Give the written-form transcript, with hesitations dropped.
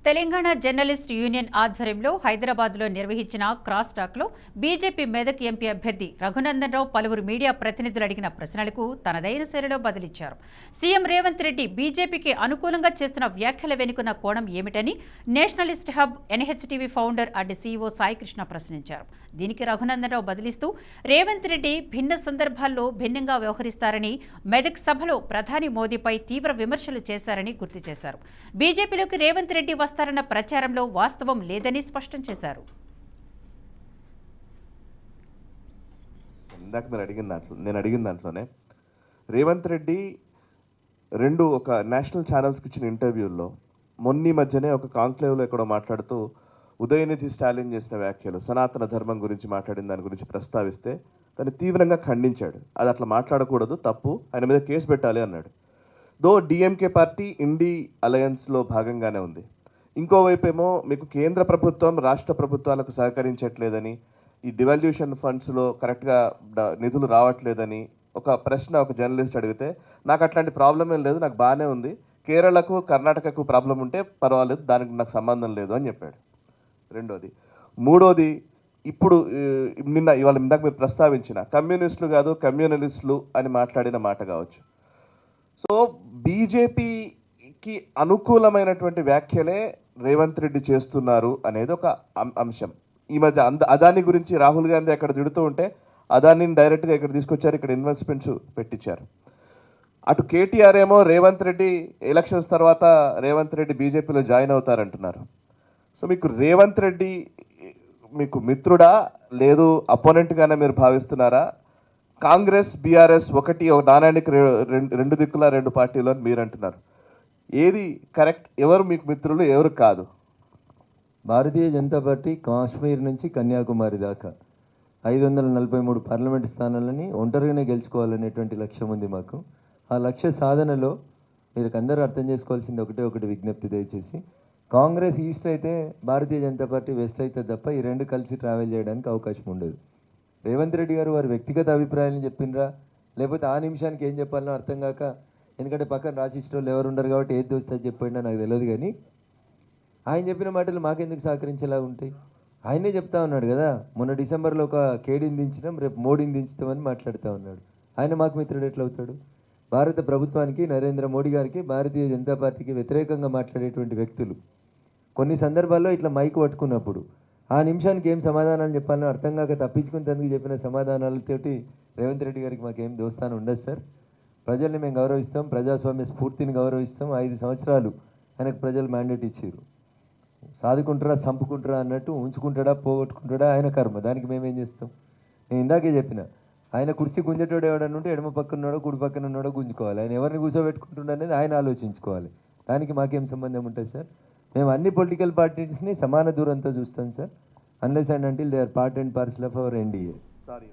Telangana journalist union ఆధ్వర్యంలో హైదరాబాద్లో నిర్వహించిన క్రాస్ టాక్లో బీజేపీ మెదక్ ఎంపీ అభ్యర్థి రఘునందన్ రావు పలువురు మీడియా ప్రతినిధులు అడిగిన ప్రశ్నలకు తనదైన శైలిలో బదిలిచ్చారు. సీఎం రేవంత్ రెడ్డి బీజేపీకి అనుకూలంగా చేస్తున్న వ్యాఖ్యల వెనుకున్న కోణం ఏమిటని Nationalist hub NHTV founder and CEO Saikrishna ప్రశ్నించారు. దీనికి రఘునందన్ రావు బదిలిస్తూ రేవంత్ రెడ్డి భిన్న సందర్భాల్లో భిన్నంగా వ్యవహరిస్తారని, మెదక్ సభలో ప్రధాని మోదీపై తీవ్ర విమర్శలు చేశారని గుర్తు చేశారు. బీజేపీలోకి రేవంత్ రెడ్డి వస్తారన్న ప్రచారంలో వాస్తవం లేదని స్పష్టం చేశారు. నేను అడిగిన దాంట్లోనే రేవంత్ రెడ్డి ఒక నేషనల్ ఛానల్స్కి ఇచ్చిన ఇంటర్వ్యూల్లో మొన్న మధ్యనే ఒక కాంక్లేవ్లో ఎక్కడో మాట్లాడుతూ ఉదయనిధి స్టాలిన్ చేసిన వ్యాఖ్యలు, సనాతన ధర్మం గురించి మాట్లాడిన దాని గురించి ప్రస్తావిస్తే దాన్ని తీవ్రంగా ఖండించాడు. అది అట్లా మాట్లాడకూడదు, తప్పు, ఆయన మీద కేసు పెట్టాలి అన్నాడు. డిఎంకే పార్టీ ఇండి అలయన్స్లో భాగంగానే ఉంది. ఇంకోవైపు ఏమో మీకు కేంద్ర ప్రభుత్వం రాష్ట్ర ప్రభుత్వాలకు సహకరించట్లేదని, ఈ డివాల్యూషన్ ఫండ్స్లో కరెక్ట్గా నిధులు రావట్లేదని ఒక ప్రశ్న ఒక జర్నలిస్ట్ అడిగితే, నాకు అట్లాంటి ప్రాబ్లం ఏం లేదు, నాకు బాగానే ఉంది, కేరళకు కర్ణాటకకు ప్రాబ్లం ఉంటే పర్వాలేదు, దానికి నాకు సంబంధం లేదు అని చెప్పాడు. మూడోది, ఇప్పుడు ఇవాళ ఇందాక మీరు ప్రస్తావించిన కమ్యూనిస్టులు కాదు కమ్యూనలిస్టులు అని మాట్లాడిన మాట కావచ్చు. సో బీజేపీకి అనుకూలమైనటువంటి వ్యాఖ్యలే రేవంత్ రెడ్డి చేస్తున్నారు అనేది ఒక అంశం. ఈ మధ్య అదాని గురించి రాహుల్ గాంధీ అక్కడ తిడుతూ ఉంటే అదానిని డైరెక్ట్గా ఇక్కడ తీసుకొచ్చారు, ఇక్కడ ఇన్వెస్ట్మెంట్స్ పెట్టించారు. అటు కేటీఆర్ ఏమో రేవంత్ రెడ్డి ఎలక్షన్స్ తర్వాత రేవంత్ రెడ్డి బీజేపీలో జాయిన్ అవుతారంటున్నారు. సో మీకు రేవంత్ రెడ్డి మీకు మిత్రుడా, లేదు అపోనెంట్గానే మీరు భావిస్తున్నారా? కాంగ్రెస్ బీఆర్ఎస్ ఒక నాణ్యానికి రెండు దిక్కుల రెండు పార్టీలు అని మీరు అంటున్నారు. ఏది కరెక్ట్? ఎవరు మీకు మిత్రులు, ఎవరు కాదు? భారతీయ జనతా పార్టీ కాశ్మీర్ నుంచి కన్యాకుమారి దాకా 543 పార్లమెంటు స్థానాలని ఒంటరిగానే గెలుచుకోవాలనేటువంటి లక్ష్యం ఉంది మాకు. ఆ లక్ష్య సాధనలో మీరు అందరూ అర్థం చేసుకోవాల్సింది ఒకటి విజ్ఞప్తి. దయచేసి కాంగ్రెస్ ఈస్ట్ అయితే భారతీయ జనతా పార్టీ వెస్ట్ అయితే తప్ప ఈ రెండు కలిసి ట్రావెల్ చేయడానికి అవకాశం ఉండదు. రేవంత్ రెడ్డి గారు వారి వ్యక్తిగత అభిప్రాయాలను చెప్పినరా, లేకపోతే ఆ నిమిషానికి ఏం చెప్పాలనో అర్థం కాక, ఎందుకంటే పక్కన రాసిస్టోళ్ళు ఎవరు ఉండరు కాబట్టి ఏది దోస్తే చెప్పినా నాకు తెలియదు. కానీ ఆయన చెప్పిన మాటలు మాకెందుకు సహకరించేలా ఉంటాయి? ఆయనే చెప్తా ఉన్నాడు కదా, మొన్న డిసెంబర్లో ఒక కేడీని దించినాం, రేపు మోడీని దించుతామని మాట్లాడుతూ ఉన్నాడు. ఆయన మాకు మిత్రుడు ఎట్లా అవుతాడు? భారత ప్రభుత్వానికి, నరేంద్ర మోడీ గారికి, భారతీయ జనతా పార్టీకి వ్యతిరేకంగా మాట్లాడేటువంటి వ్యక్తులు కొన్ని సందర్భాల్లో ఇట్లా మైక్ పట్టుకున్నప్పుడు ఆ నిమిషానికి ఏం సమాధానాలు చెప్పాలని అర్థం కాక తప్పించుకునేందుకు చెప్పిన సమాధానాలతోటి రేవంత్ రెడ్డి గారికి మాకేం దోస్తాను ఉండదు సార్. ప్రజల్ని మేము గౌరవిస్తాం, ప్రజాస్వామ్య స్ఫూర్తిని గౌరవిస్తాం. 5 సంవత్సరాలు ఆయనకు ప్రజలు మ్యాండేట్ ఇచ్చారు. సాదుకుంటారా చంపుకుంటారా అన్నట్టు, ఉంచుకుంటాడా పోగొట్టుకుంటాడా ఆయన కర్మ, దానికి మేమేం చేస్తాం? నేను ఇందాకే చెప్పిన, ఆయన కుర్చీ గుంజేటోడు ఎవడన్నా ఉంటే ఎడమ పక్కన ఉన్నాడో కుడి పక్కన ఉన్నాడో గుంజుకోవాలి. ఆయన ఎవరిని కూర్చోబెట్టుకుంటుండ అనేది ఆయన ఆలోచించుకోవాలి. దానికి మాకేం సంబంధం ఉంటుంది సార్? మేము అన్ని పొలిటికల్ పార్టీస్ని సమాన దూరంతో చూస్తాం sir, unless and until they are part and parcel of our NDA. Sorry.